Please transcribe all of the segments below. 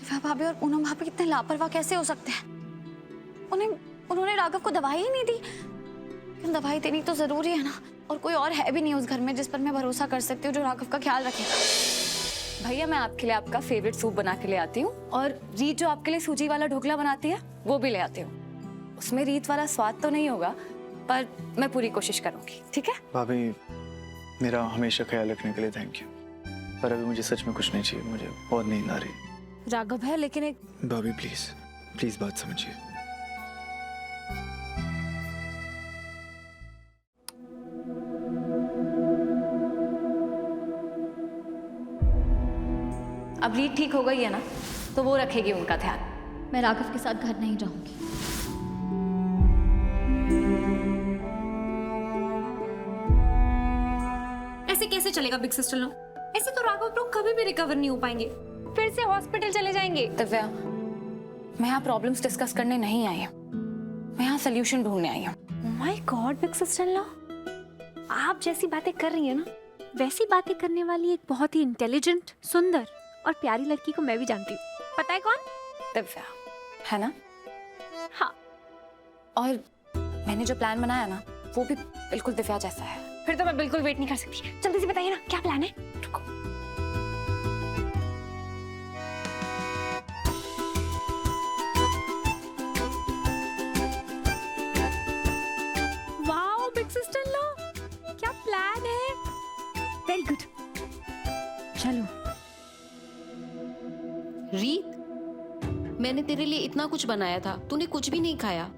दिव्या भाभी और पूनम भाभी इतने लापरवाह कैसे हो सकते हैं? उन्होंने राघव को दवाई ही नहीं दी। लेकिन दवाई देनी तो जरूरी है ना, और कोई और है भी नहीं उस घर में जिस पर मैं भरोसा कर सकती हूँ, जो राघव का ख्याल रखेगा। भैया मैं आपके लिए आपका फेवरेट सूप बना के ले आती हूँ, और रीत जो आपके लिए सूजी वाला ढोकला बनाती है वो भी ले आती हूँ। उसमें रीत वाला स्वाद तो नहीं होगा, पर मैं पूरी कोशिश करूंगी। ठीक है भाभी, मेरा हमेशा ख्याल रखने के लिए थैंक यू, पर अभी मुझे सच में कुछ नहीं चाहिए, मुझे बहुत नींद आ रही। राघव है लेकिन एक भाभी प्लीज प्लीज बात समझिए। अब रीत ठीक हो गई है ना, तो वो रखेगी उनका ध्यान। मैं राघव के साथ घर नहीं जाऊंगी। ऐसे कैसे चलेगा बिग सिस्टर लो? ऐसे तो राघव लोग कभी भी रिकवर नहीं हो पाएंगे, फिर से हॉस्पिटल चले जाएंगे। दिव्या, मैं यहाँ प्रॉब्लम्स डिस्कस करने नहीं आई हूँ, मैं यहाँ सोल्यूशन ढूंढने आई हूँ। माय गॉड बिग सिस्टर लो, आप जैसी बातें कर रही है ना, वैसी बातें करने वाली एक बहुत ही इंटेलिजेंट, सुंदर और प्यारी लड़की को मैं भी जानती हूँ। पता है कौन? दिव्या, है ना? हाँ। और मैंने जो प्लान बनाया ना, वो भी बिल्कुल दिव्या जैसा है। फिर तो मैं बिल्कुल वेट नहीं कर सकती, जल्दी से बताइए ना क्या प्लान है। रुको। वाओ बिग सिस्टर लो, क्या प्लान है। वेरी गुड, चलो। रीत, मैंने तेरे लिए इतना कुछ बनाया था, तूने कुछ भी नहीं खाया।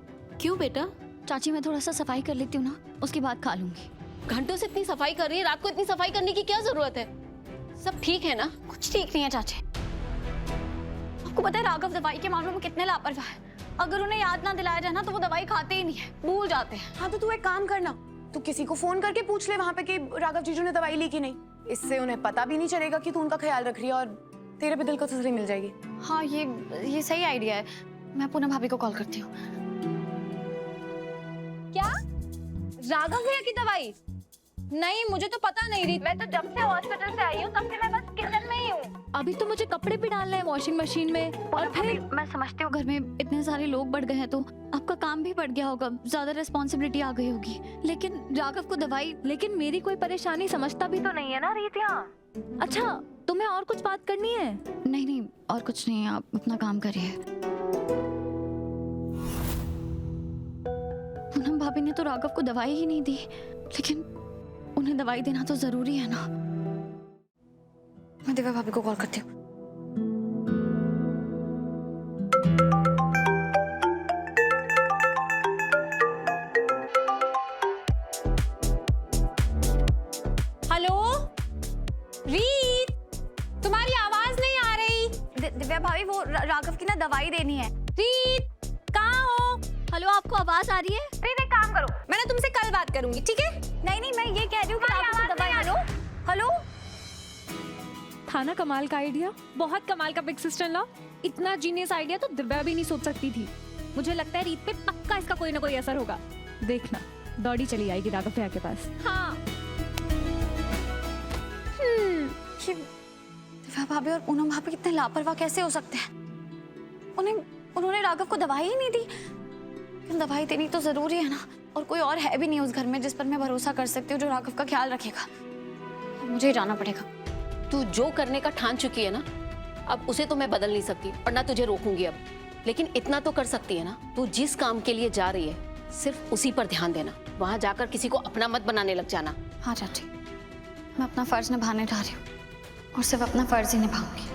क्यों बेटा? चाची मैं थोड़ा सा सफाई कर लेती हूँ ना, उसके बाद खा लूंगी। घंटों से इतनी सफाई कर रही है, रात को इतनी सफाई करने की क्या जरूरत है? सब ठीक है ना? कुछ ठीक नहीं है चाची। आपको पता है राघव दवाई के मामलों में कितने लापरवाह है। अगर उन्हें याद ना दिलाया जाए ना, तो वो दवाई खाते ही नहीं है, भूल जाते हैं। हाँ तो तू एक काम करना, तू किसी को फोन करके पूछ ले वहाँ पे कि राघव जीजू ने दवाई ली कि नहीं। इससे उन्हें पता भी नहीं चलेगा कि तू उनका ख्याल रख रही है, और तेरे भी दिल को तसल्ली मिल जाएगी। हाँ ये सही आइडिया है। मैं पूनम भाभी को कॉल करती हूँ। क्या? राघव भैया की दवाई? नहीं, मुझे तो पता नहीं रीत। मैं तो जब से हॉस्पिटल से आई हूँ तब से मैं बस किचन में ही हूँ। अभी तो मुझे कपड़े भी डालने हैं वॉशिंग मशीन में, और फिर मैं समझती हूँ घर में इतने सारे लोग बढ़ गए हैं तो आपका काम भी बढ़ गया होगा, ज्यादा रिस्पॉन्सिबिलिटी आ गई होगी। लेकिन राघव को दवाई, लेकिन मेरी कोई परेशानी समझता भी तो नहीं है ना रीत यहाँ। अच्छा, तुम्हें और कुछ बात करनी है? नहीं और कुछ नहीं, आप अपना काम करिए। पूनम भाभी ने तो राघव को दवाई ही नहीं दी, लेकिन उन्हें दवाई देना तो जरूरी है ना। मैं दिव्या भाभी को कॉल करती हूँ। हेलो रीत, तुम्हारी आवाज नहीं आ रही। दिव्या भाभी, वो राघव की ना दवाई देनी है। रीत कहाँ हो? हेलो, आपको आवाज आ रही है? रीत एक काम करो, मैं ना तुमसे कल बात करूंगी, ठीक है? नहीं मैं ये कह रही हूँ कि राघव को दवाई। हेलो था ना कमाल का आइडिया, बहुत कमाल का बिग सिस्टर लॉ। इतना जीनियस आइडिया तो दिव्या भी नहीं सोच सकती थी। मुझे लगता है रीत पे पक्का इसका कोई ना कोई असर होगा। देखना, दौड़ी चली आएगी राघव भैया के पास। हाँ। दिव्या भाभी और पूनम भाभी कितने लापरवाह कैसे हो सकते हैं? उन्होंने राघव को दवाई ही नहीं दी। लेकिन दवाई देनी तो जरूरी है ना, और कोई और है भी नहीं उस घर में जिस पर मैं भरोसा कर सकती हूँ, जो राघव का ख्याल रखेगा। मुझे ही जाना पड़ेगा। तू जो करने का ठान चुकी है ना, अब उसे तो मैं बदल नहीं सकती और ना तुझे रोकूंगी अब। लेकिन इतना तो कर सकती है ना, तू जिस काम के लिए जा रही है सिर्फ उसी पर ध्यान देना। वहां जाकर किसी को अपना मत बनाने लग जाना। हाँ चाची, मैं अपना फर्ज निभाने जा रही हूँ, और सिर्फ अपना फर्ज ही निभाऊंगी।